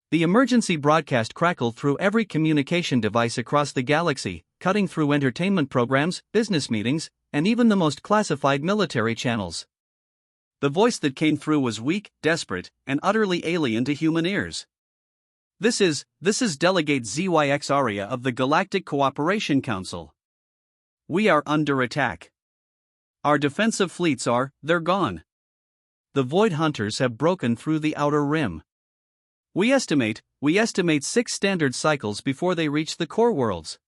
The emergency broadcast crackled through every communication device across the galaxy, cutting through entertainment programs, business meetings, and even the most classified military channels. The voice that came through was weak, desperate, and utterly alien to human ears. This is Delegate ZYX Aria of the Galactic Cooperation Council. We are under attack. Our defensive fleets they're gone. The Void Hunters have broken through the outer rim. We estimate 6 standard cycles before they reach the core worlds.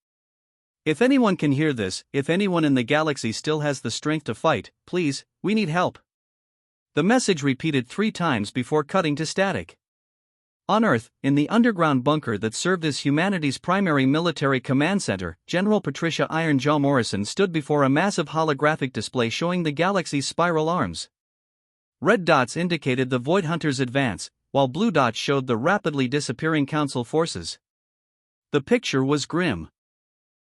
If anyone can hear this, if anyone in the galaxy still has the strength to fight, please, we need help. The message repeated 3 times before cutting to static. On Earth, in the underground bunker that served as humanity's primary military command center, General Patricia Ironjaw Morrison stood before a massive holographic display showing the galaxy's spiral arms. Red dots indicated the Void Hunters' advance, while blue dots showed the rapidly disappearing Council forces. The picture was grim.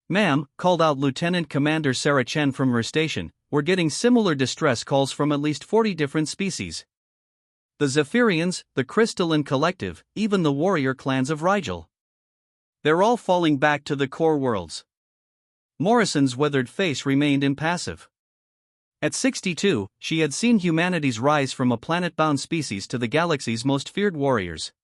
"Ma'am," called out Lieutenant Commander Sarah Chen from her station, "we're getting similar distress calls from at least 40 different species. The Zephyrians, the Crystalline Collective, even the warrior clans of Rigel. They're all falling back to the core worlds." Morrison's weathered face remained impassive. At 62, she had seen humanity's rise from a planet-bound species to the galaxy's most feared warriors.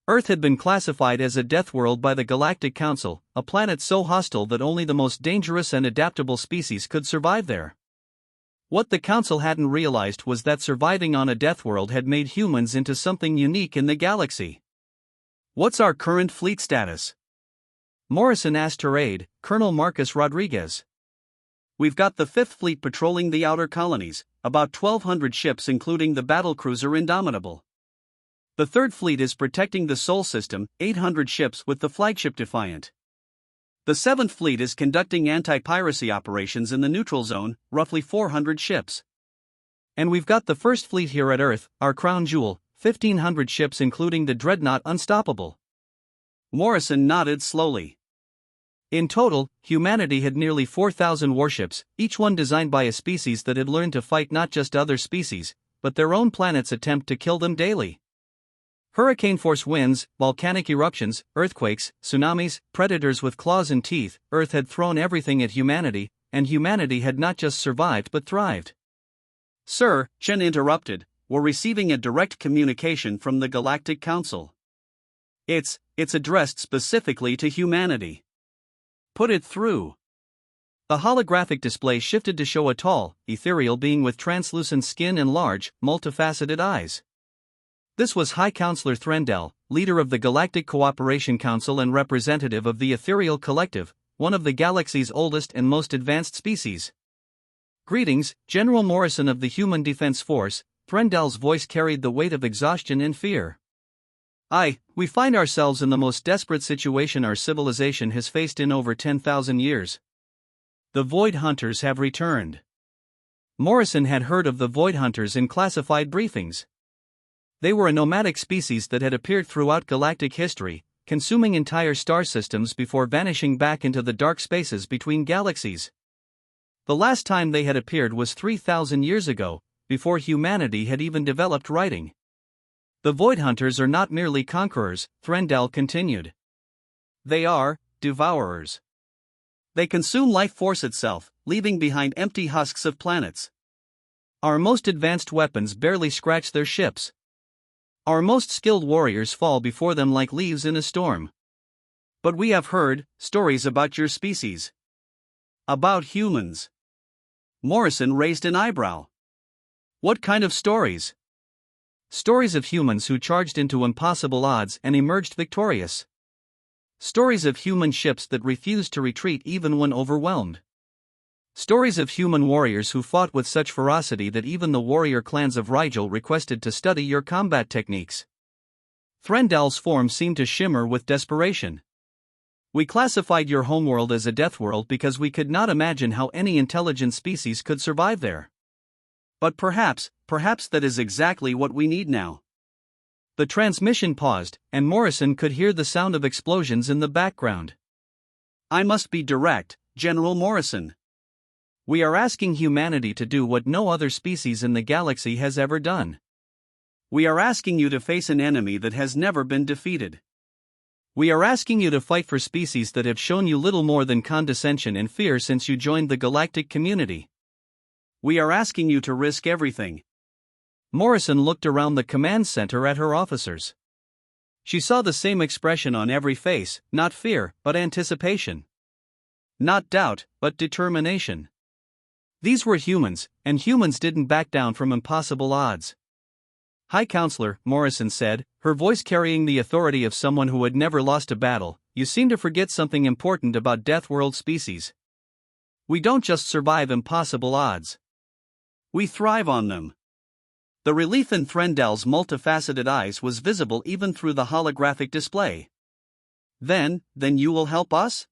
Earth had been classified as a death world by the Galactic Council, a planet so hostile that only the most dangerous and adaptable species could survive there. What the Council hadn't realized was that surviving on a death world had made humans into something unique in the galaxy. "What's our current fleet status?" Morrison asked her aide, Colonel Marcus Rodriguez. "We've got the 5th Fleet patrolling the outer colonies, about 1,200 ships including the battlecruiser Indomitable. The 3rd Fleet is protecting the Sol system, 800 ships with the flagship Defiant. The 7th Fleet is conducting anti-piracy operations in the neutral zone, roughly 400 ships. And we've got the 1st Fleet here at Earth, our crown jewel, 1,500 ships including the dreadnought Unstoppable." Morrison nodded slowly. In total, humanity had nearly 4,000 warships, each one designed by a species that had learned to fight not just other species, but their own planet's attempt to kill them daily. Hurricane-force winds, volcanic eruptions, earthquakes, tsunamis, predators with claws and teeth, Earth had thrown everything at humanity, and humanity had not just survived but thrived. "Sir," Chen interrupted, "we're receiving a direct communication from the Galactic Council. It's addressed specifically to humanity." "Put it through." The holographic display shifted to show a tall, ethereal being with translucent skin and large, multifaceted eyes. This was High Counselor Threndell, leader of the Galactic Cooperation Council and representative of the Ethereal Collective, one of the galaxy's oldest and most advanced species. "Greetings, General Morrison of the Human Defense Force," Threndell's voice carried the weight of exhaustion and fear. We find ourselves in the most desperate situation our civilization has faced in over 10,000 years. The Void Hunters have returned." Morrison had heard of the Void Hunters in classified briefings. They were a nomadic species that had appeared throughout galactic history, consuming entire star systems before vanishing back into the dark spaces between galaxies. The last time they had appeared was 3,000 years ago, before humanity had even developed writing. "The Void Hunters are not merely conquerors," Threndell continued. "They are devourers. They consume life force itself, leaving behind empty husks of planets. Our most advanced weapons barely scratch their ships. Our most skilled warriors fall before them like leaves in a storm. But we have heard stories about your species. About humans." Morrison raised an eyebrow. "What kind of stories?" "Stories of humans who charged into impossible odds and emerged victorious. Stories of human ships that refused to retreat even when overwhelmed. Stories of human warriors who fought with such ferocity that even the warrior clans of Rigel requested to study your combat techniques." Threndell's form seemed to shimmer with desperation. "We classified your homeworld as a death world because we could not imagine how any intelligent species could survive there. But perhaps that is exactly what we need now." The transmission paused, and Morrison could hear the sound of explosions in the background. "I must be direct, General Morrison. We are asking humanity to do what no other species in the galaxy has ever done. We are asking you to face an enemy that has never been defeated. We are asking you to fight for species that have shown you little more than condescension and fear since you joined the galactic community. We are asking you to risk everything. Morrison looked around the command center at her officers. She saw the same expression on every face, not fear, but anticipation. Not doubt, but determination. These were humans, and humans didn't back down from impossible odds. High Counselor, Morrison said, her voice carrying the authority of someone who had never lost a battle, you seem to forget something important about Deathworld species. We don't just survive impossible odds. We thrive on them. The relief in Threndel's multifaceted eyes was visible even through the holographic display. Then you will help us?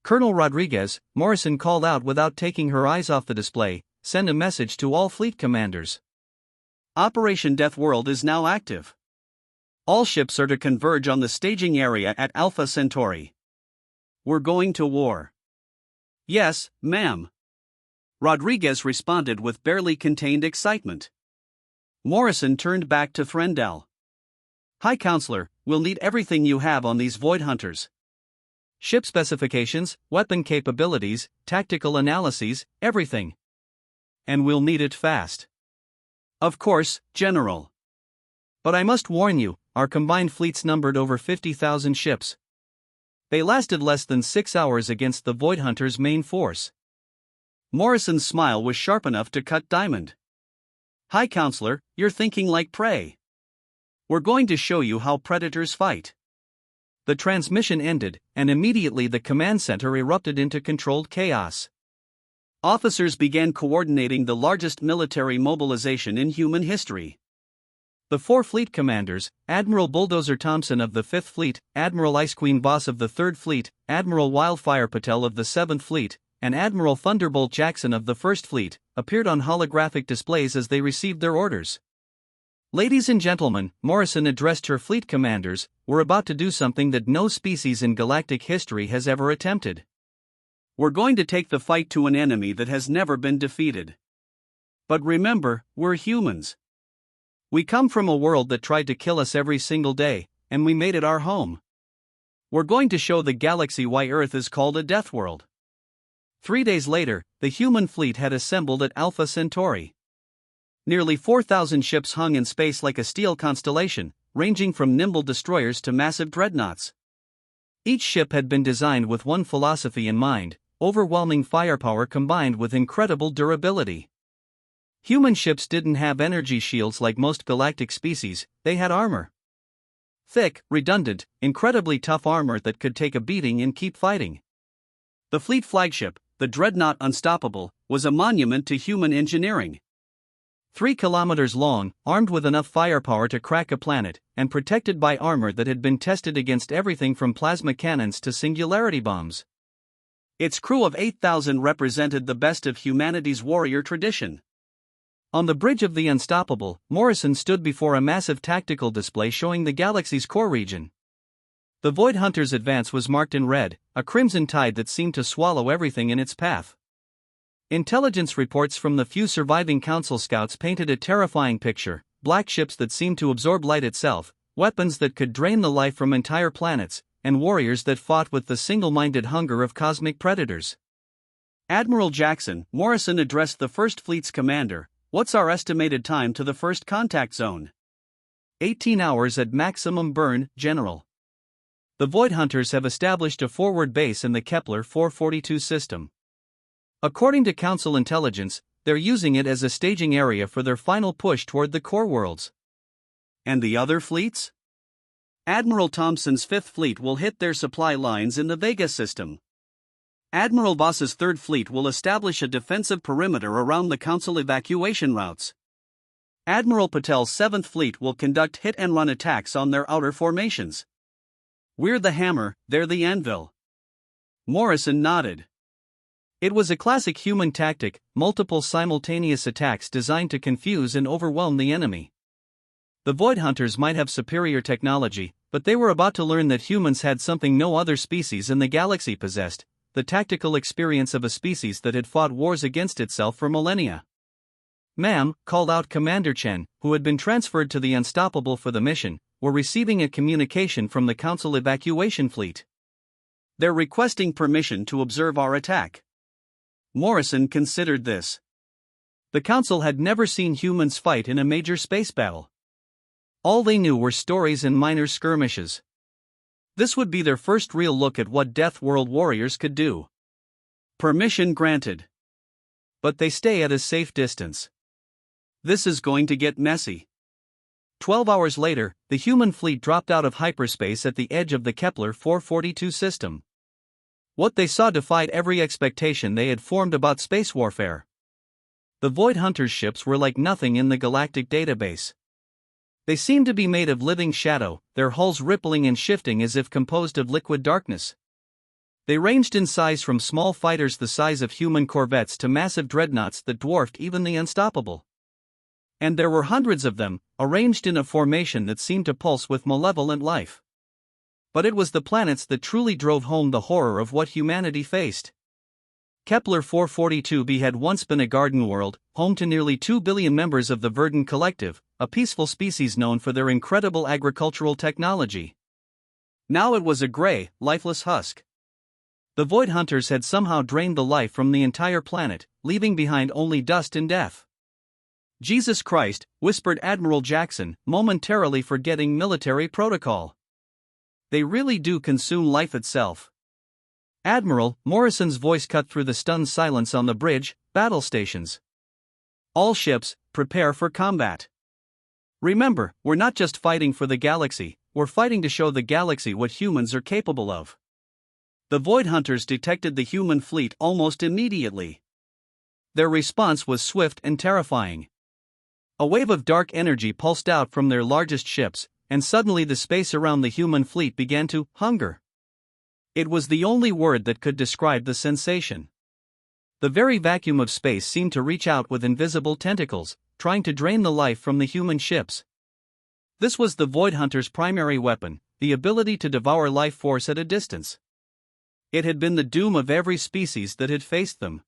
Colonel Rodriguez, Morrison called out without taking her eyes off the display, send a message to all fleet commanders. Operation Deathworld is now active. All ships are to converge on the staging area at Alpha Centauri. We're going to war. Yes, ma'am. Rodriguez responded with barely contained excitement. Morrison turned back to Threndel. High Counselor, we'll need everything you have on these Void Hunters. Ship specifications, weapon capabilities, tactical analyses, everything. And we'll need it fast. Of course, General. But I must warn you, our combined fleets numbered over 50,000 ships. They lasted less than 6 hours against the Void Hunters' main force. Morrison's smile was sharp enough to cut diamond. High Counselor, you're thinking like prey. We're going to show you how predators fight. The transmission ended, and immediately the command center erupted into controlled chaos. Officers began coordinating the largest military mobilization in human history. The 4 fleet commanders, Admiral Bulldozer Thompson of the 5th Fleet, Admiral Ice Queen Voss of the 3rd Fleet, Admiral Wildfire Patel of the 7th Fleet, and Admiral Thunderbolt Jackson of the 1st Fleet, appeared on holographic displays as they received their orders. Ladies and gentlemen, Morrison addressed her fleet commanders, we're about to do something that no species in galactic history has ever attempted. We're going to take the fight to an enemy that has never been defeated. But remember, we're humans. We come from a world that tried to kill us every single day, and we made it our home. We're going to show the galaxy why Earth is called a death world. 3 days later, the human fleet had assembled at Alpha Centauri. Nearly 4,000 ships hung in space like a steel constellation, ranging from nimble destroyers to massive dreadnoughts. Each ship had been designed with one philosophy in mind: overwhelming firepower combined with incredible durability. Human ships didn't have energy shields like most galactic species, they had armor. Thick, redundant, incredibly tough armor that could take a beating and keep fighting. The fleet flagship, the dreadnought Unstoppable, was a monument to human engineering. 3 kilometers long, armed with enough firepower to crack a planet, and protected by armor that had been tested against everything from plasma cannons to singularity bombs. Its crew of 8,000 represented the best of humanity's warrior tradition. On the bridge of the Unstoppable, Morrison stood before a massive tactical display showing the galaxy's core region. The Void Hunter's advance was marked in red, a crimson tide that seemed to swallow everything in its path. Intelligence reports from the few surviving Council scouts painted a terrifying picture: black ships that seemed to absorb light itself, weapons that could drain the life from entire planets, and warriors that fought with the single-minded hunger of cosmic predators. Admiral Jackson, Morrison addressed the First Fleet's commander. What's our estimated time to the first contact zone? 18 hours at maximum burn, General. The Void Hunters have established a forward base in the Kepler 442 system. According to Council intelligence, they're using it as a staging area for their final push toward the core worlds. And the other fleets? Admiral Thompson's 5th Fleet will hit their supply lines in the Vega system. Admiral Voss's 3rd Fleet will establish a defensive perimeter around the Council evacuation routes. Admiral Patel's 7th Fleet will conduct hit-and-run attacks on their outer formations. We're the hammer, they're the anvil. Morrison nodded. It was a classic human tactic, multiple simultaneous attacks designed to confuse and overwhelm the enemy. The Void Hunters might have superior technology, but they were about to learn that humans had something no other species in the galaxy possessed: the tactical experience of a species that had fought wars against itself for millennia. "Ma'am," called out Commander Chen, who had been transferred to the Unstoppable for the mission, "we're receiving a communication from the Council evacuation fleet. They're requesting permission to observe our attack." Morrison considered this. The Council had never seen humans fight in a major space battle. All they knew were stories and minor skirmishes. This would be their first real look at what Death World warriors could do. Permission granted. But they stay at a safe distance. This is going to get messy. 12 hours later, the human fleet dropped out of hyperspace at the edge of the Kepler 442 system. What they saw defied every expectation they had formed about space warfare. The Void Hunters' ships were like nothing in the galactic database. They seemed to be made of living shadow, their hulls rippling and shifting as if composed of liquid darkness. They ranged in size from small fighters the size of human corvettes to massive dreadnoughts that dwarfed even the Unstoppable. And there were hundreds of them, arranged in a formation that seemed to pulse with malevolent life. But it was the planets that truly drove home the horror of what humanity faced. Kepler 442b had once been a garden world, home to nearly 2 billion members of the Verdant Collective, a peaceful species known for their incredible agricultural technology. Now it was a gray, lifeless husk. The Void Hunters had somehow drained the life from the entire planet, leaving behind only dust and death. "Jesus Christ," whispered Admiral Jackson, momentarily forgetting military protocol. "They really do consume life itself." "Admiral," Morrison's voice cut through the stunned silence on the bridge, "battle stations. All ships, prepare for combat. Remember, we're not just fighting for the galaxy, we're fighting to show the galaxy what humans are capable of." The Void Hunters detected the human fleet almost immediately. Their response was swift and terrifying. A wave of dark energy pulsed out from their largest ships, and suddenly the space around the human fleet began to hunger. It was the only word that could describe the sensation. The very vacuum of space seemed to reach out with invisible tentacles, trying to drain the life from the human ships. This was the Void Hunters' primary weapon, the ability to devour life force at a distance. It had been the doom of every species that had faced them.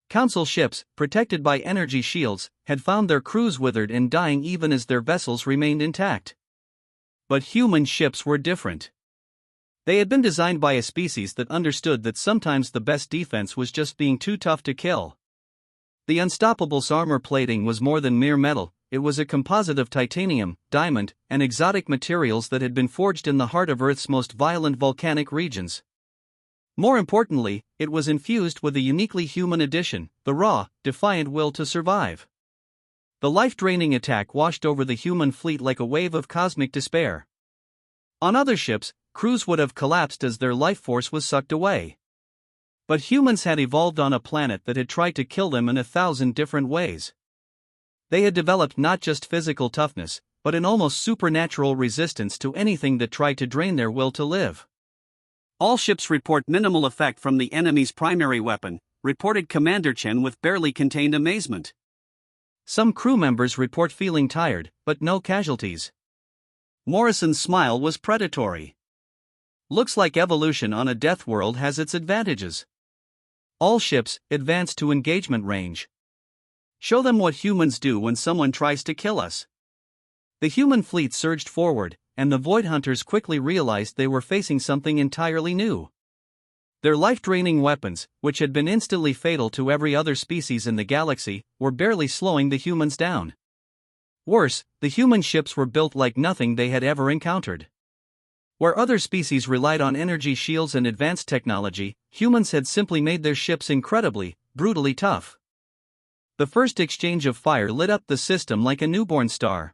Council ships, protected by energy shields, had found their crews withered and dying even as their vessels remained intact. But human ships were different. They had been designed by a species that understood that sometimes the best defense was just being too tough to kill. The Unstoppable's armor plating was more than mere metal, it was a composite of titanium, diamond, and exotic materials that had been forged in the heart of Earth's most violent volcanic regions. More importantly, it was infused with a uniquely human addition, the raw, defiant will to survive. The life-draining attack washed over the human fleet like a wave of cosmic despair. On other ships, crews would have collapsed as their life force was sucked away. But humans had evolved on a planet that had tried to kill them in 1,000 different ways. They had developed not just physical toughness, but an almost supernatural resistance to anything that tried to drain their will to live. "All ships report minimal effect from the enemy's primary weapon," reported Commander Chen with barely contained amazement. "Some crew members report feeling tired, but no casualties." Morrison's smile was predatory. "Looks like evolution on a death world has its advantages. All ships, advance to engagement range. Show them what humans do when someone tries to kill us." The human fleet surged forward, and the Void Hunters quickly realized they were facing something entirely new. Their life-draining weapons, which had been instantly fatal to every other species in the galaxy, were barely slowing the humans down. Worse, the human ships were built like nothing they had ever encountered. Where other species relied on energy shields and advanced technology, humans had simply made their ships incredibly, brutally tough. The first exchange of fire lit up the system like a newborn star.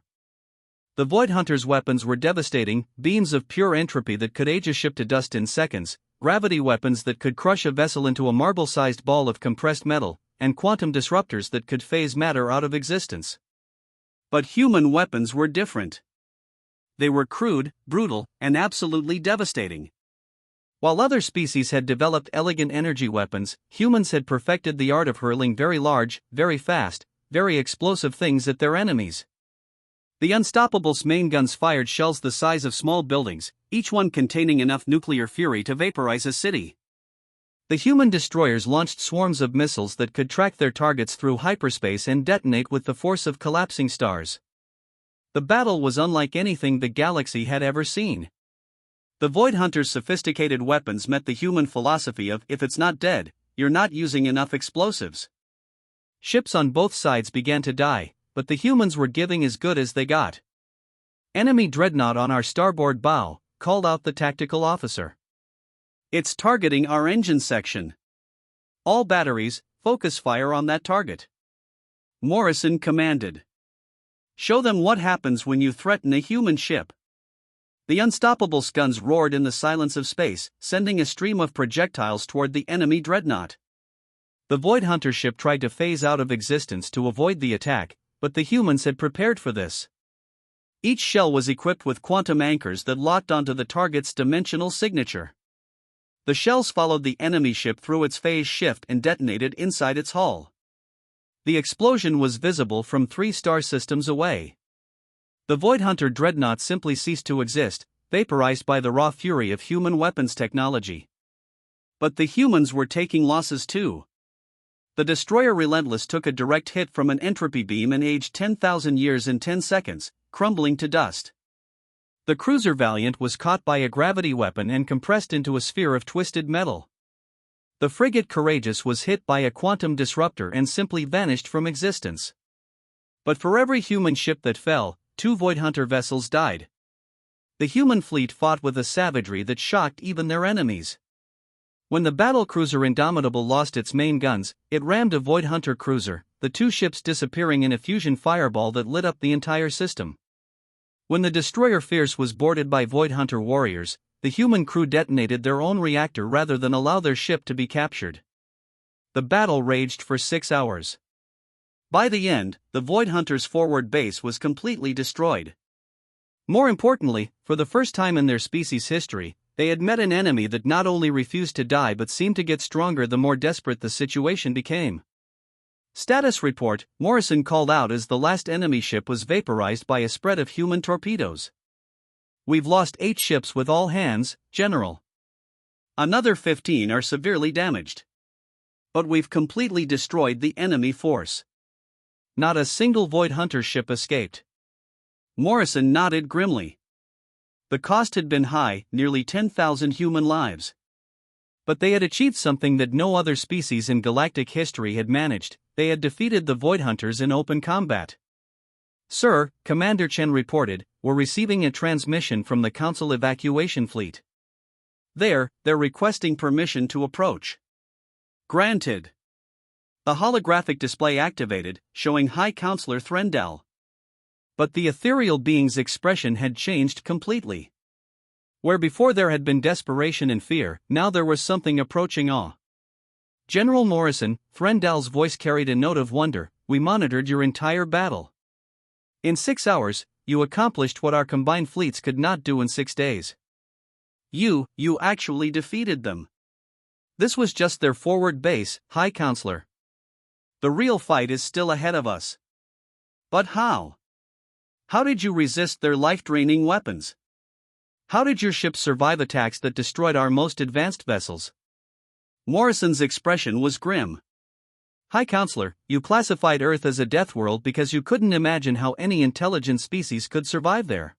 The Void Hunters' weapons were devastating, beams of pure entropy that could age a ship to dust in seconds, gravity weapons that could crush a vessel into a marble-sized ball of compressed metal, and quantum disruptors that could phase matter out of existence. But human weapons were different. They were crude, brutal, and absolutely devastating. While other species had developed elegant energy weapons, humans had perfected the art of hurling very large, very fast, very explosive things at their enemies. The Unstoppable's main guns fired shells the size of small buildings, each one containing enough nuclear fury to vaporize a city. The human destroyers launched swarms of missiles that could track their targets through hyperspace and detonate with the force of collapsing stars. The battle was unlike anything the galaxy had ever seen. The Void Hunters' sophisticated weapons met the human philosophy of if it's not dead, you're not using enough explosives. Ships on both sides began to die, but the humans were giving as good as they got. "Enemy dreadnought on our starboard bow," called out the tactical officer. "It's targeting our engine section. All batteries, focus fire on that target." Morrison commanded. "Show them what happens when you threaten a human ship." The unstoppable guns roared in the silence of space, sending a stream of projectiles toward the enemy dreadnought. The Void Hunter ship tried to phase out of existence to avoid the attack, but the humans had prepared for this. Each shell was equipped with quantum anchors that locked onto the target's dimensional signature. The shells followed the enemy ship through its phase shift and detonated inside its hull. The explosion was visible from 3 star systems away. The Void Hunter dreadnought simply ceased to exist, vaporized by the raw fury of human weapons technology. But the humans were taking losses too. The destroyer Relentless took a direct hit from an entropy beam and aged 10,000 years in 10 seconds, crumbling to dust. The cruiser Valiant was caught by a gravity weapon and compressed into a sphere of twisted metal. The frigate Courageous was hit by a quantum disruptor and simply vanished from existence. But for every human ship that fell, 2 Void Hunter vessels died. The human fleet fought with a savagery that shocked even their enemies. When the battlecruiser Indomitable lost its main guns, it rammed a Void Hunter cruiser, the 2 ships disappearing in a fusion fireball that lit up the entire system. When the destroyer Fierce was boarded by Void Hunter warriors, the human crew detonated their own reactor rather than allow their ship to be captured. The battle raged for 6 hours. By the end, the Void Hunters' forward base was completely destroyed. More importantly, for the first time in their species' history, they had met an enemy that not only refused to die but seemed to get stronger the more desperate the situation became. Status report: Morrison called out as the last enemy ship was vaporized by a spread of human torpedoes. "We've lost 8 ships with all hands, General. Another 15 are severely damaged. But we've completely destroyed the enemy force. Not a single Void Hunter ship escaped." Morrison nodded grimly. The cost had been high, nearly 10,000 human lives. But they had achieved something that no other species in galactic history had managed: they had defeated the Void Hunters in open combat. "Sir," Commander Chen reported, "we're receiving a transmission from the Council Evacuation Fleet. They're requesting permission to approach." "Granted." The holographic display activated, showing High Counselor Threndal. But the ethereal being's expression had changed completely. Where before there had been desperation and fear, now there was something approaching awe. "General Morrison," Threndal's voice carried a note of wonder, "we monitored your entire battle. In 6 hours, you accomplished what our combined fleets could not do in 6 days. You actually defeated them. This was just their forward base, High Counselor. The real fight is still ahead of us." "But how? How did you resist their life-draining weapons? How did your ships survive attacks that destroyed our most advanced vessels?" Morrison's expression was grim. "High Counselor, you classified Earth as a death world because you couldn't imagine how any intelligent species could survive there.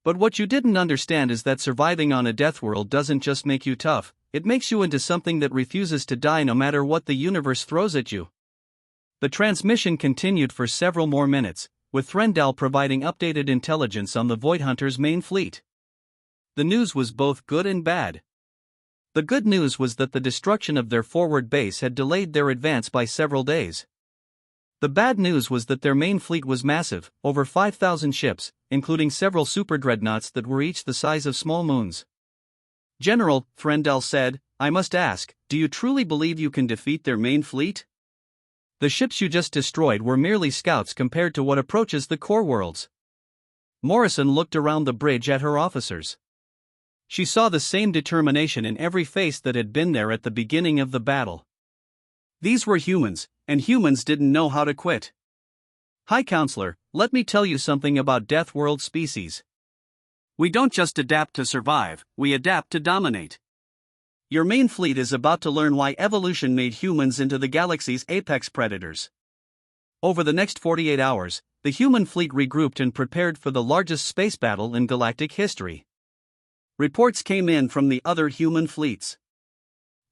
But what you didn't understand is that surviving on a death world doesn't just make you tough, it makes you into something that refuses to die no matter what the universe throws at you." The transmission continued for several more minutes, with Threndal providing updated intelligence on the Void Hunters' main fleet. The news was both good and bad. The good news was that the destruction of their forward base had delayed their advance by several days. The bad news was that their main fleet was massive, over 5,000 ships, including several superdreadnoughts that were each the size of small moons. "General," Threndal said, "I must ask, do you truly believe you can defeat their main fleet? The ships you just destroyed were merely scouts compared to what approaches the core worlds." Morrison looked around the bridge at her officers. She saw the same determination in every face that had been there at the beginning of the battle. These were humans, and humans didn't know how to quit. "High Counselor, let me tell you something about Death World species. We don't just adapt to survive, we adapt to dominate. Your main fleet is about to learn why evolution made humans into the galaxy's apex predators. Over the next 48 hours, the human fleet regrouped and prepared for the largest space battle in galactic history. Reports came in from the other human fleets.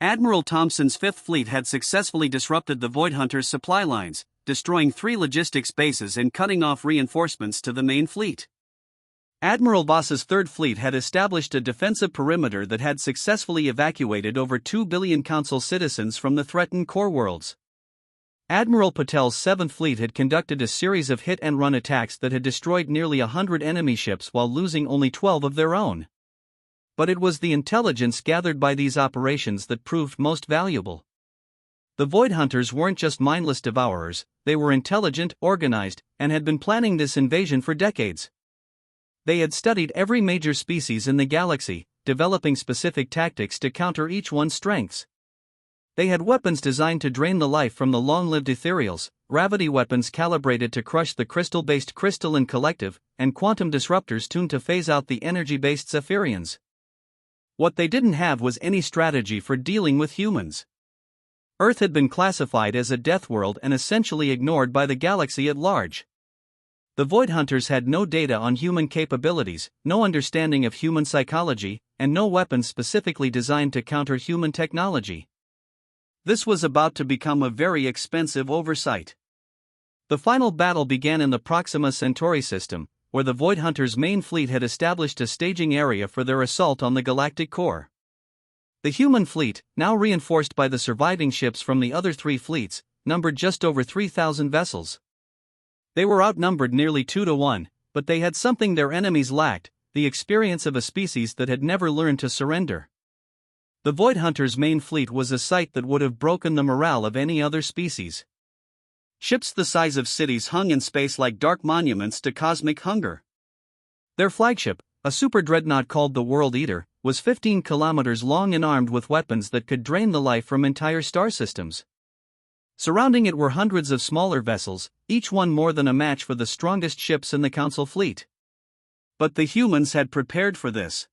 Admiral Thompson's Fifth Fleet had successfully disrupted the Void Hunters' supply lines, destroying 3 logistics bases and cutting off reinforcements to the main fleet. Admiral Voss's Third Fleet had established a defensive perimeter that had successfully evacuated over 2 billion Council citizens from the threatened core worlds. Admiral Patel's Seventh Fleet had conducted a series of hit-and-run attacks that had destroyed nearly 100 enemy ships while losing only 12 of their own. But it was the intelligence gathered by these operations that proved most valuable. The Void Hunters weren't just mindless devourers, they were intelligent, organized, and had been planning this invasion for decades. They had studied every major species in the galaxy, developing specific tactics to counter each one's strengths. They had weapons designed to drain the life from the long-lived ethereals, gravity weapons calibrated to crush the crystal-based crystalline collective, and quantum disruptors tuned to phase out the energy-based Zephyrians. What they didn't have was any strategy for dealing with humans. Earth had been classified as a death world and essentially ignored by the galaxy at large. The Void Hunters had no data on human capabilities, no understanding of human psychology, and no weapons specifically designed to counter human technology. This was about to become a very expensive oversight. The final battle began in the Proxima Centauri system, where the Void Hunters' main fleet had established a staging area for their assault on the galactic core. The human fleet, now reinforced by the surviving ships from the other 3 fleets, numbered just over 3,000 vessels. They were outnumbered nearly 2 to 1, but they had something their enemies lacked, the experience of a species that had never learned to surrender. The Void Hunters' main fleet was a sight that would have broken the morale of any other species. Ships the size of cities hung in space like dark monuments to cosmic hunger. Their flagship, a super dreadnought called the World Eater, was 15 kilometers long and armed with weapons that could drain the life from entire star systems. Surrounding it were hundreds of smaller vessels, each one more than a match for the strongest ships in the Council fleet. But the humans had prepared for this.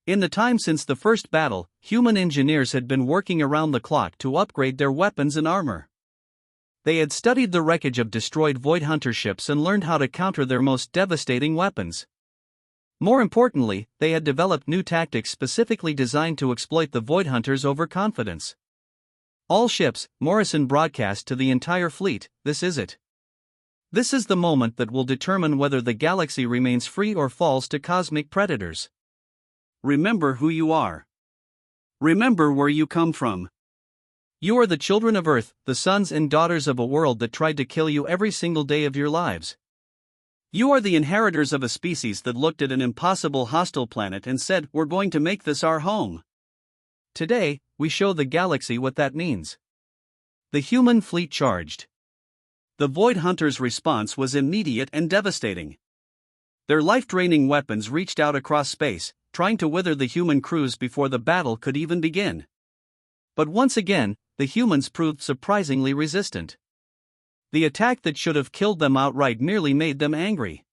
In the time since the first battle, human engineers had been working around the clock to upgrade their weapons and armor. They had studied the wreckage of destroyed Void Hunter ships and learned how to counter their most devastating weapons. More importantly, they had developed new tactics specifically designed to exploit the Void Hunters' overconfidence. All ships, Morrison broadcast to the entire fleet, this is it. This is the moment that will determine whether the galaxy remains free or falls to cosmic predators. Remember who you are. Remember where you come from. You are the children of Earth, the sons and daughters of a world that tried to kill you every single day of your lives. You are the inheritors of a species that looked at an impossible hostile planet and said, "We're going to make this our home." Today, we show the galaxy what that means. The human fleet charged. The Void Hunters' response was immediate and devastating. Their life-draining weapons reached out across space, trying to wither the human crews before the battle could even begin. But once again, the humans proved surprisingly resistant. The attack that should have killed them outright merely made them angry.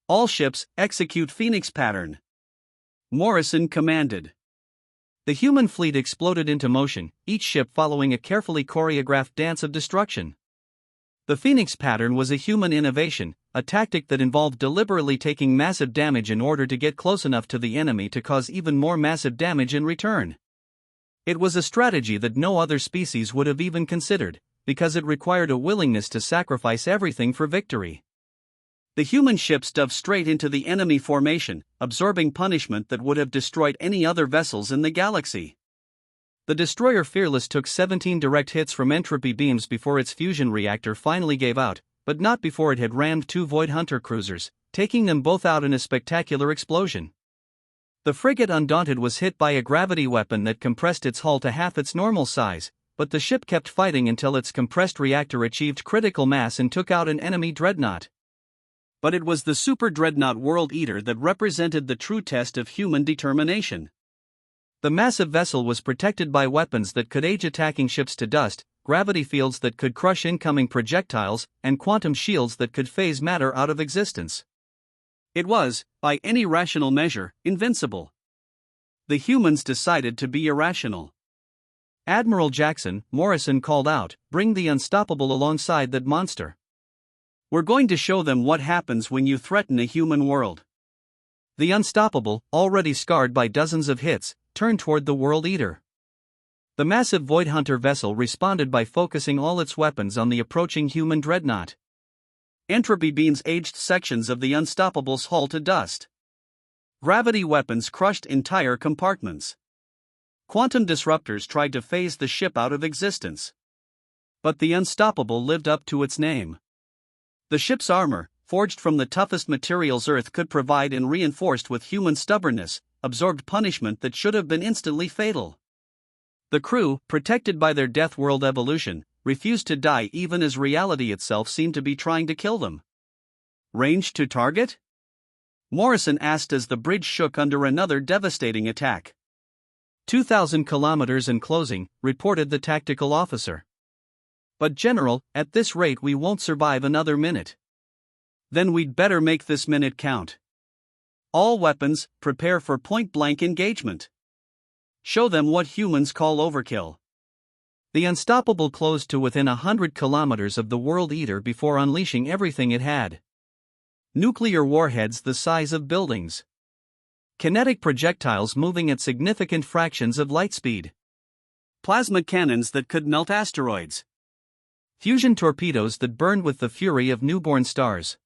All ships, execute Phoenix pattern. Morrison commanded. The human fleet exploded into motion, each ship following a carefully choreographed dance of destruction. The Phoenix pattern was a human innovation, a tactic that involved deliberately taking massive damage in order to get close enough to the enemy to cause even more massive damage in return. It was a strategy that no other species would have even considered, because it required a willingness to sacrifice everything for victory. The human ships dove straight into the enemy formation, absorbing punishment that would have destroyed any other vessels in the galaxy. The destroyer Fearless took 17 direct hits from entropy beams before its fusion reactor finally gave out, but not before it had rammed 2 Void Hunter cruisers, taking them both out in a spectacular explosion. The frigate Undaunted was hit by a gravity weapon that compressed its hull to half its normal size, but the ship kept fighting until its compressed reactor achieved critical mass and took out an enemy dreadnought. But it was the super dreadnought World Eater that represented the true test of human determination. The massive vessel was protected by weapons that could age attacking ships to dust, gravity fields that could crush incoming projectiles, and quantum shields that could phase matter out of existence. It was, by any rational measure, invincible. the humans decided to be irrational. Admiral Jackson, Morrison called out, "Bring the Unstoppable alongside that monster. We're going to show them what happens when you threaten a human world." The Unstoppable, already scarred by dozens of hits, turned toward the World Eater. The massive Void Hunter vessel responded by focusing all its weapons on the approaching human dreadnought. Entropy beams aged sections of the Unstoppable's hull to dust. Gravity weapons crushed entire compartments. Quantum disruptors tried to phase the ship out of existence. But the Unstoppable lived up to its name. The ship's armor, forged from the toughest materials Earth could provide and reinforced with human stubbornness, absorbed punishment that should have been instantly fatal. The crew, protected by their Deathworld evolution, refused to die even as reality itself seemed to be trying to kill them. "Range to target?" Morrison asked as the bridge shook under another devastating attack. 2,000 kilometers and closing, reported the tactical officer. "But General, at this rate we won't survive another minute." "Then we'd better make this minute count. All weapons, prepare for point-blank engagement. Show them what humans call overkill." The Unstoppable closed to within 100 kilometers of the World Eater before unleashing everything it had. Nuclear warheads the size of buildings. Kinetic projectiles moving at significant fractions of light speed. Plasma cannons that could melt asteroids. Fusion torpedoes that burned with the fury of newborn stars.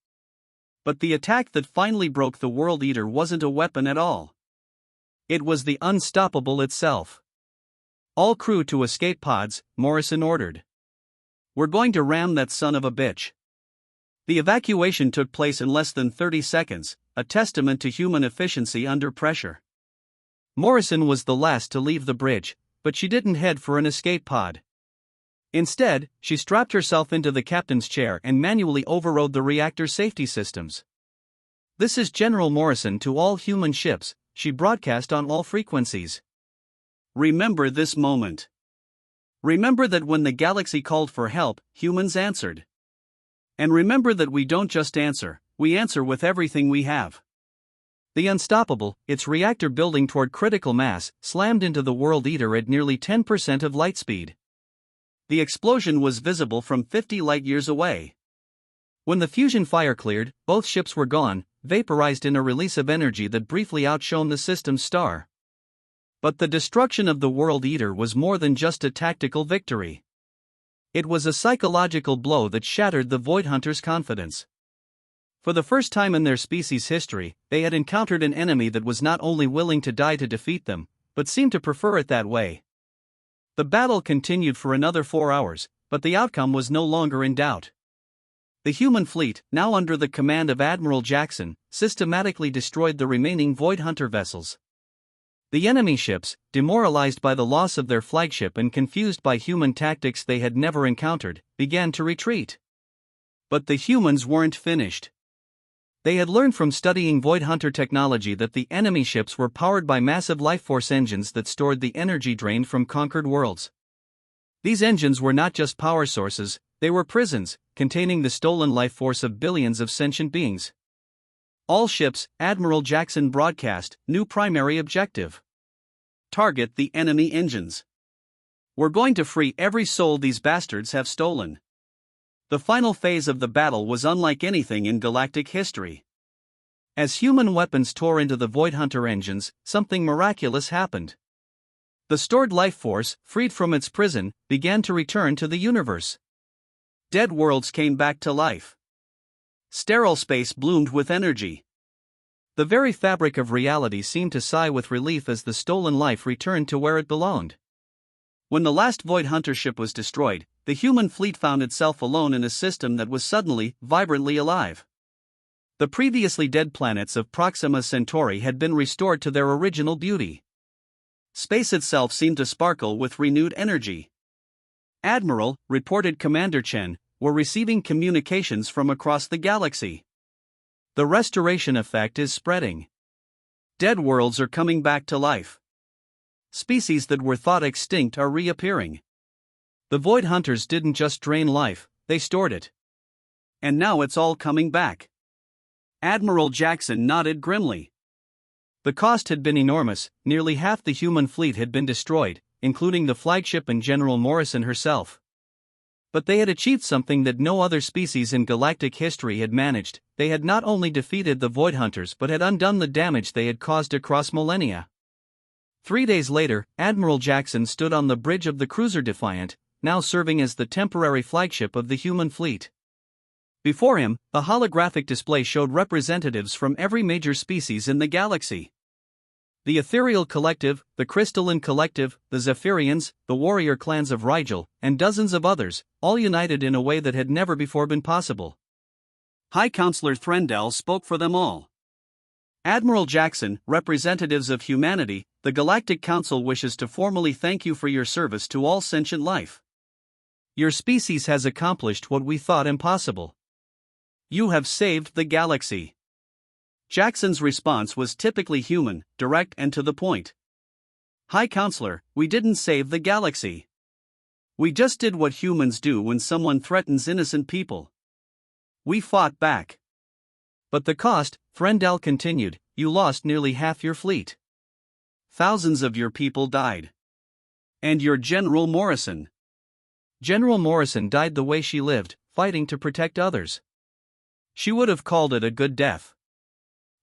But the attack that finally broke the World Eater wasn't a weapon at all. It was the Unstoppable itself. "All crew to escape pods," Morrison ordered. "We're going to ram that son of a bitch." The evacuation took place in less than 30 seconds, a testament to human efficiency under pressure. Morrison was the last to leave the bridge, but she didn't head for an escape pod. Instead, she strapped herself into the captain's chair and manually overrode the reactor safety systems. "This is General Morrison to all human ships," she broadcast on all frequencies. "Remember this moment. Remember that when the galaxy called for help, humans answered. And remember that we don't just answer, we answer with everything we have." The Unstoppable, its reactor building toward critical mass, slammed into the World Eater at nearly 10% of light speed. The explosion was visible from 50 light-years away. When the fusion fire cleared, both ships were gone, vaporized in a release of energy that briefly outshone the system's star. But the destruction of the World Eater was more than just a tactical victory. It was a psychological blow that shattered the Void Hunters' confidence. For the first time in their species' history, they had encountered an enemy that was not only willing to die to defeat them, but seemed to prefer it that way. The battle continued for another 4 hours, but the outcome was no longer in doubt. The human fleet, now under the command of Admiral Jackson, systematically destroyed the remaining Void Hunter vessels. The enemy ships, demoralized by the loss of their flagship and confused by human tactics they had never encountered, began to retreat. But the humans weren't finished. They had learned from studying Void Hunter technology that the enemy ships were powered by massive life force engines that stored the energy drained from conquered worlds. These engines were not just power sources, they were prisons, containing the stolen life force of billions of sentient beings. "All ships," Admiral Jackson broadcast, "new primary objective. Target the enemy engines. We're going to free every soul these bastards have stolen." The final phase of the battle was unlike anything in galactic history. As human weapons tore into the Void Hunter engines, something miraculous happened. The stored life force, freed from its prison, began to return to the universe. Dead worlds came back to life. Sterile space bloomed with energy. The very fabric of reality seemed to sigh with relief as the stolen life returned to where it belonged. When the last Void Hunter ship was destroyed, the human fleet found itself alone in a system that was suddenly, vibrantly alive. The previously dead planets of Proxima Centauri had been restored to their original beauty. Space itself seemed to sparkle with renewed energy. "Admiral," reported Commander Chen, "we're receiving communications from across the galaxy. The restoration effect is spreading. Dead worlds are coming back to life. Species that were thought extinct are reappearing. The Void Hunters didn't just drain life, they stored it. And now it's all coming back." Admiral Jackson nodded grimly. The cost had been enormous, nearly half the human fleet had been destroyed, including the flagship and General Morrison herself. But they had achieved something that no other species in galactic history had managed. They had not only defeated the Void Hunters but had undone the damage they had caused across millennia. 3 days later, Admiral Jackson stood on the bridge of the cruiser Defiant, now serving as the temporary flagship of the human fleet. Before him, a holographic display showed representatives from every major species in the galaxy. The Ethereal Collective, the Crystalline Collective, the Zephyrians, the warrior clans of Rigel, and dozens of others, all united in a way that had never before been possible. High Counselor Threndell spoke for them all. Admiral Jackson, representatives of humanity, the Galactic Council wishes to formally thank you for your service to all sentient life. Your species has accomplished what we thought impossible. You have saved the galaxy. Jackson's response was typically human, direct and to the point. High Counselor, we didn't save the galaxy. We just did what humans do when someone threatens innocent people. We fought back. But the cost, Threndell continued, you lost nearly half your fleet. Thousands of your people died. And your General Morrison. General Morrison died the way she lived, fighting to protect others. She would have called it a good death.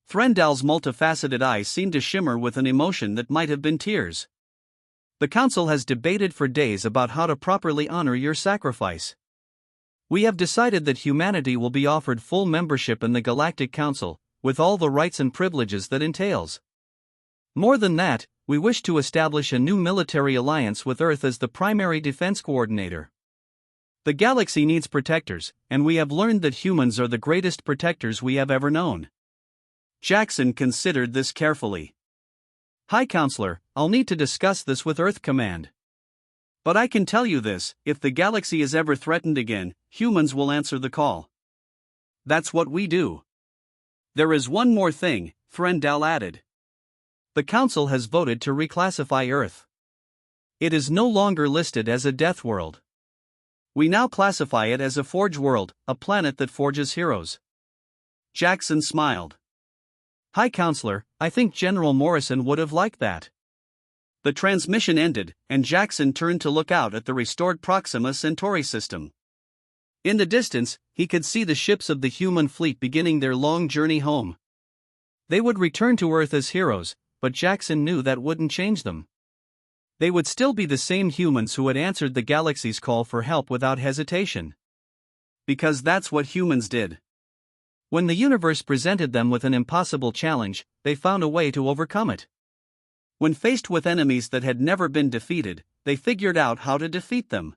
Threndell's multifaceted eyes seemed to shimmer with an emotion that might have been tears. The Council has debated for days about how to properly honor your sacrifice. We have decided that humanity will be offered full membership in the Galactic Council, with all the rights and privileges that entails. More than that, we wish to establish a new military alliance with Earth as the primary defense coordinator. The galaxy needs protectors, and we have learned that humans are the greatest protectors we have ever known. Jackson considered this carefully. High Counselor, I'll need to discuss this with Earth Command. But I can tell you this, if the galaxy is ever threatened again, humans will answer the call. That's what we do. There is one more thing, Threndell added. The Council has voted to reclassify Earth. It is no longer listed as a death world. We now classify it as a forge world, a planet that forges heroes. Jackson smiled. High Counselor, I think General Morrison would have liked that. The transmission ended, and Jackson turned to look out at the restored Proxima Centauri system. In the distance, he could see the ships of the human fleet beginning their long journey home. They would return to Earth as heroes, but Jackson knew that wouldn't change them. They would still be the same humans who had answered the galaxy's call for help without hesitation. Because that's what humans did. When the universe presented them with an impossible challenge, they found a way to overcome it. When faced with enemies that had never been defeated, they figured out how to defeat them.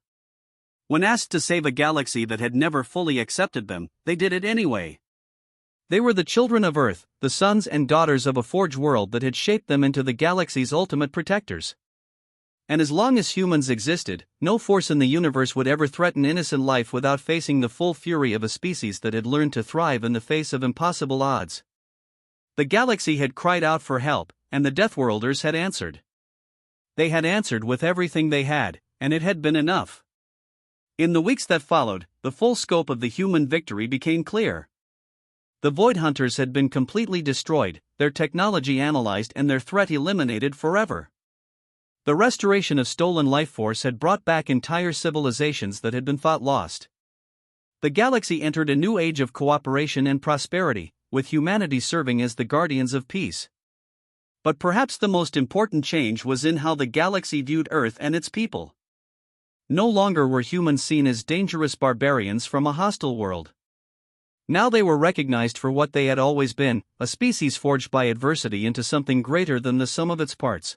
When asked to save a galaxy that had never fully accepted them, they did it anyway. They were the children of Earth, the sons and daughters of a forge world that had shaped them into the galaxy's ultimate protectors. And as long as humans existed, no force in the universe would ever threaten innocent life without facing the full fury of a species that had learned to thrive in the face of impossible odds. The galaxy had cried out for help, and the Deathworlders had answered. They had answered with everything they had, and it had been enough. In the weeks that followed, the full scope of the human victory became clear. The Void Hunters had been completely destroyed, their technology analyzed and their threat eliminated forever. The restoration of stolen life force had brought back entire civilizations that had been thought lost. The galaxy entered a new age of cooperation and prosperity, with humanity serving as the guardians of peace. But perhaps the most important change was in how the galaxy viewed Earth and its people. No longer were humans seen as dangerous barbarians from a hostile world. Now they were recognized for what they had always been, a species forged by adversity into something greater than the sum of its parts.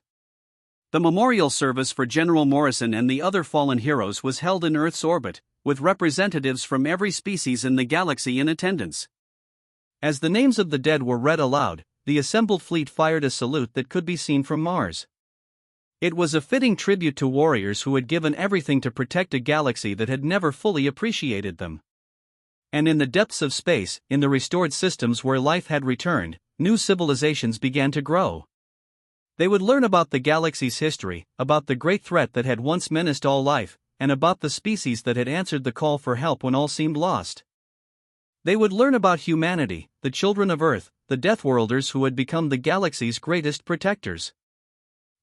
The memorial service for General Morrison and the other fallen heroes was held in Earth's orbit, with representatives from every species in the galaxy in attendance. As the names of the dead were read aloud, the assembled fleet fired a salute that could be seen from Mars. It was a fitting tribute to warriors who had given everything to protect a galaxy that had never fully appreciated them. And in the depths of space, in the restored systems where life had returned, new civilizations began to grow. They would learn about the galaxy's history, about the great threat that had once menaced all life, and about the species that had answered the call for help when all seemed lost. They would learn about humanity, the children of Earth, the Deathworlders who had become the galaxy's greatest protectors.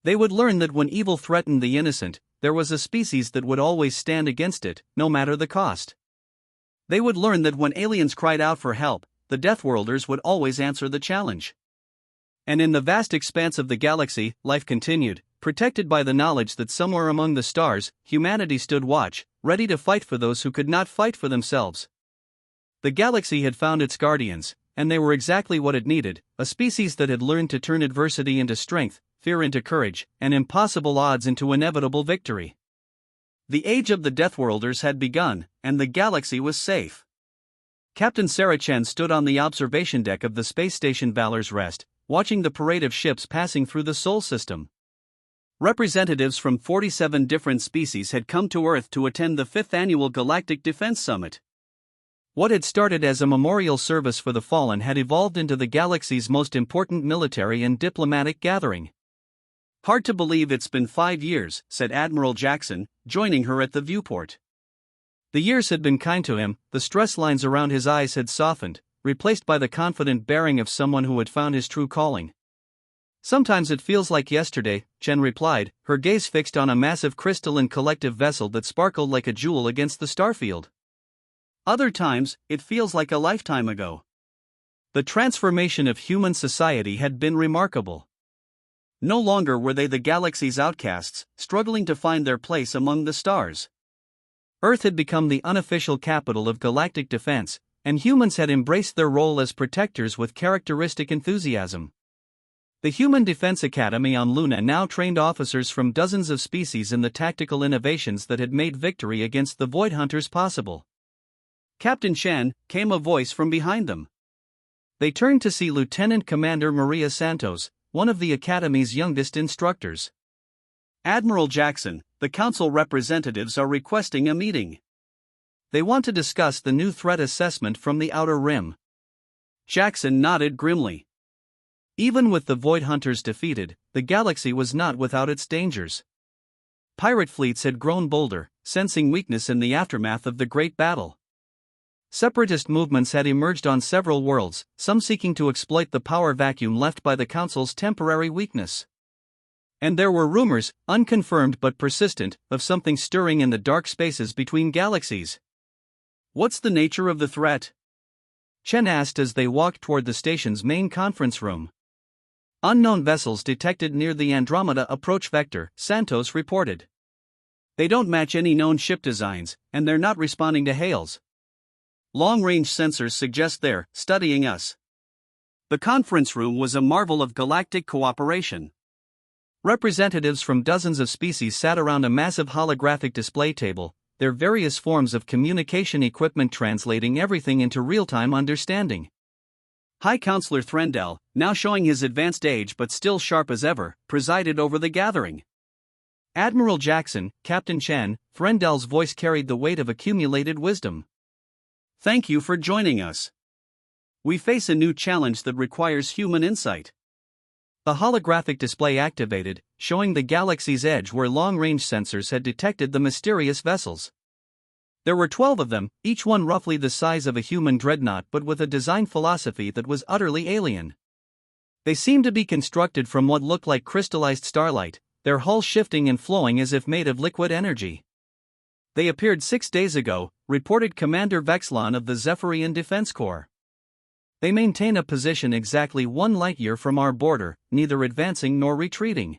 They would learn that when evil threatened the innocent, there was a species that would always stand against it, no matter the cost. They would learn that when aliens cried out for help, the Deathworlders would always answer the challenge. And in the vast expanse of the galaxy, life continued, protected by the knowledge that somewhere among the stars, humanity stood watch, ready to fight for those who could not fight for themselves. The galaxy had found its guardians, and they were exactly what it needed, a species that had learned to turn adversity into strength, fear into courage, and impossible odds into inevitable victory. The age of the Deathworlders had begun, and the galaxy was safe. Captain Sarah Chen stood on the observation deck of the space station Valor's Rest, watching the parade of ships passing through the Sol system. Representatives from 47 different species had come to Earth to attend the 5th Annual Galactic Defense Summit. What had started as a memorial service for the fallen had evolved into the galaxy's most important military and diplomatic gathering. "Hard to believe it's been 5 years," said Admiral Jackson, joining her at the viewport. The years had been kind to him, the stress lines around his eyes had softened, replaced by the confident bearing of someone who had found his true calling. "Sometimes it feels like yesterday," Chen replied, her gaze fixed on a massive crystalline collective vessel that sparkled like a jewel against the starfield. "Other times, it feels like a lifetime ago." The transformation of human society had been remarkable. No longer were they the galaxy's outcasts, struggling to find their place among the stars. Earth had become the unofficial capital of galactic defense, and humans had embraced their role as protectors with characteristic enthusiasm. The Human Defense Academy on Luna now trained officers from dozens of species in the tactical innovations that had made victory against the Void Hunters possible. "Captain Chen," came a voice from behind them. They turned to see Lieutenant Commander Maria Santos, one of the Academy's youngest instructors. "Admiral Jackson, the Council representatives are requesting a meeting. They want to discuss the new threat assessment from the Outer Rim." Jackson nodded grimly. Even with the Void Hunters defeated, the galaxy was not without its dangers. Pirate fleets had grown bolder, sensing weakness in the aftermath of the Great Battle. Separatist movements had emerged on several worlds, some seeking to exploit the power vacuum left by the Council's temporary weakness. And there were rumors, unconfirmed but persistent, of something stirring in the dark spaces between galaxies. "What's the nature of the threat?" Chen asked as they walked toward the station's main conference room. "Unknown vessels detected near the Andromeda approach vector," Santos reported. "They don't match any known ship designs, and they're not responding to hails. Long-range sensors suggest they're studying us." The conference room was a marvel of galactic cooperation. Representatives from dozens of species sat around a massive holographic display table, their various forms of communication equipment translating everything into real-time understanding. High Counselor Threndell, now showing his advanced age but still sharp as ever, presided over the gathering. Admiral Jackson, Captain Chen, Threndell's voice carried the weight of accumulated wisdom. "Thank you for joining us. We face a new challenge that requires human insight." The holographic display activated, showing the galaxy's edge where long-range sensors had detected the mysterious vessels. There were 12 of them, each one roughly the size of a human dreadnought but with a design philosophy that was utterly alien. They seemed to be constructed from what looked like crystallized starlight, their hulls shifting and flowing as if made of liquid energy. "They appeared 6 days ago," reported Commander Vexlon of the Zephyrian Defense Corps. "They maintain a position exactly 1 light-year from our border, neither advancing nor retreating.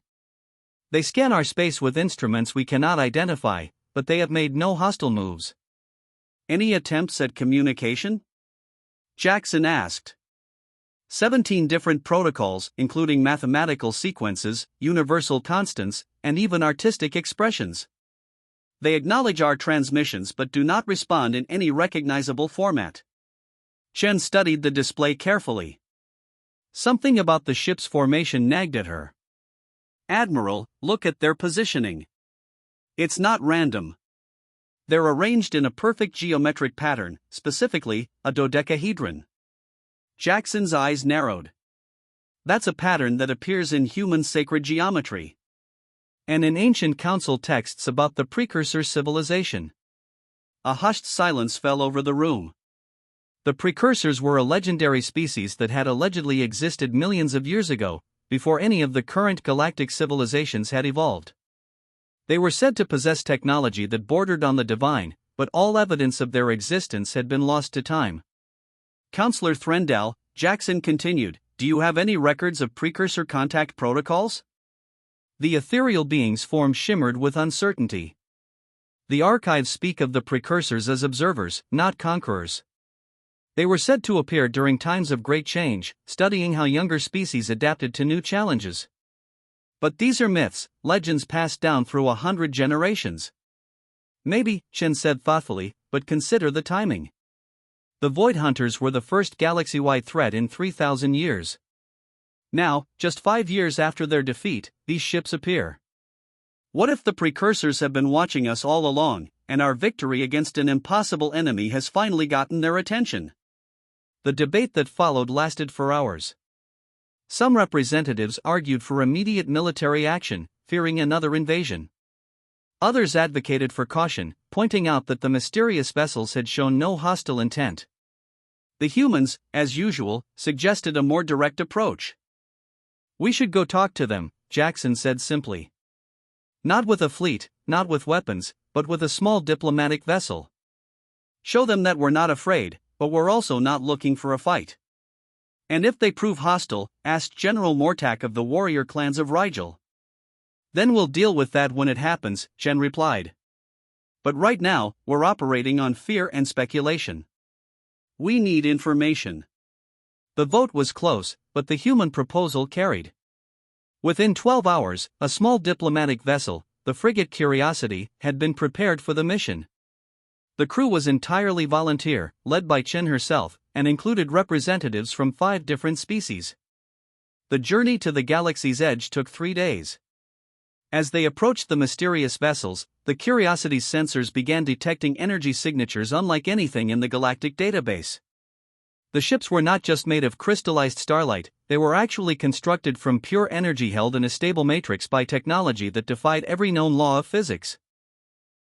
They scan our space with instruments we cannot identify, but they have made no hostile moves." "Any attempts at communication?" Jackson asked. 17 different protocols, including mathematical sequences, universal constants, and even artistic expressions. They acknowledge our transmissions but do not respond in any recognizable format." Chen studied the display carefully. Something about the ship's formation nagged at her. "Admiral, look at their positioning. It's not random. They're arranged in a perfect geometric pattern, specifically, a dodecahedron." Jackson's eyes narrowed. "That's a pattern that appears in human sacred geometry. And in ancient council texts about the precursor civilization." A hushed silence fell over the room. The precursors were a legendary species that had allegedly existed millions of years ago, before any of the current galactic civilizations had evolved. They were said to possess technology that bordered on the divine, but all evidence of their existence had been lost to time. Counselor Threndell, Jackson continued, do you have any records of precursor contact protocols? The ethereal being's form shimmered with uncertainty. The archives speak of the precursors as observers, not conquerors. They were said to appear during times of great change, studying how younger species adapted to new challenges. But these are myths, legends passed down through 100 generations. Maybe, Chen said thoughtfully, but consider the timing. The Void Hunters were the first galaxy-wide threat in 3,000 years. Now, just 5 years after their defeat, these ships appear. What if the precursors have been watching us all along, and our victory against an impossible enemy has finally gotten their attention? The debate that followed lasted for hours. Some representatives argued for immediate military action, fearing another invasion. Others advocated for caution, pointing out that the mysterious vessels had shown no hostile intent. The humans, as usual, suggested a more direct approach. We should go talk to them, Jackson said simply. Not with a fleet, not with weapons, but with a small diplomatic vessel. Show them that we're not afraid, but we're also not looking for a fight. And if they prove hostile, ask General Mortak of the warrior clans of Rigel. Then we'll deal with that when it happens, Chen replied. But right now, we're operating on fear and speculation. We need information. The vote was close, but the human proposal carried. Within 12 hours, a small diplomatic vessel, the frigate Curiosity, had been prepared for the mission. The crew was entirely volunteer, led by Chen herself, and included representatives from 5 different species. The journey to the galaxy's edge took 3 days. As they approached the mysterious vessels, the Curiosity's sensors began detecting energy signatures unlike anything in the galactic database. The ships were not just made of crystallized starlight, they were actually constructed from pure energy held in a stable matrix by technology that defied every known law of physics.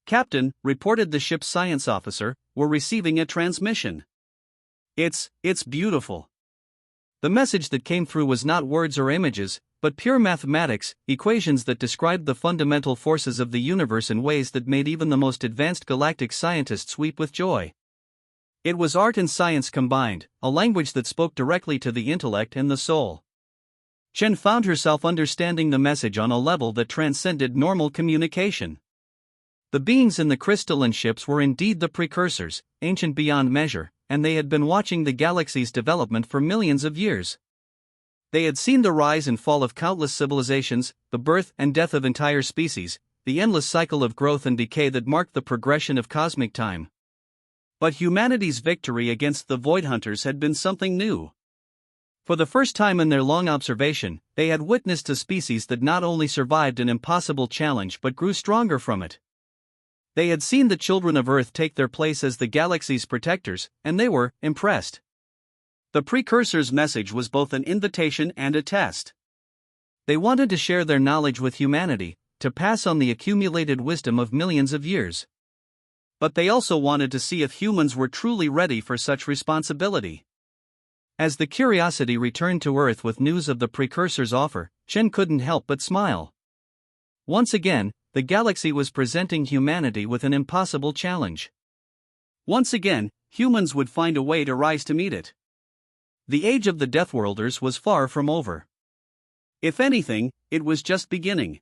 Captain, reported the ship's science officer, we're receiving a transmission. It's beautiful. The message that came through was not words or images, but pure mathematics, equations that described the fundamental forces of the universe in ways that made even the most advanced galactic scientists weep with joy. It was art and science combined, a language that spoke directly to the intellect and the soul. Chen found herself understanding the message on a level that transcended normal communication. The beings in the crystalline ships were indeed the precursors, ancient beyond measure, and they had been watching the galaxy's development for millions of years. They had seen the rise and fall of countless civilizations, the birth and death of entire species, the endless cycle of growth and decay that marked the progression of cosmic time. But humanity's victory against the Void Hunters had been something new. For the first time in their long observation, they had witnessed a species that not only survived an impossible challenge but grew stronger from it. They had seen the children of Earth take their place as the galaxy's protectors, and they were impressed. The precursors' message was both an invitation and a test. They wanted to share their knowledge with humanity, to pass on the accumulated wisdom of millions of years. But they also wanted to see if humans were truly ready for such responsibility. As the Curiosity returned to Earth with news of the precursors' offer, Chen couldn't help but smile. Once again, the galaxy was presenting humanity with an impossible challenge. Once again, humans would find a way to rise to meet it. The age of the Deathworlders was far from over. If anything, it was just beginning.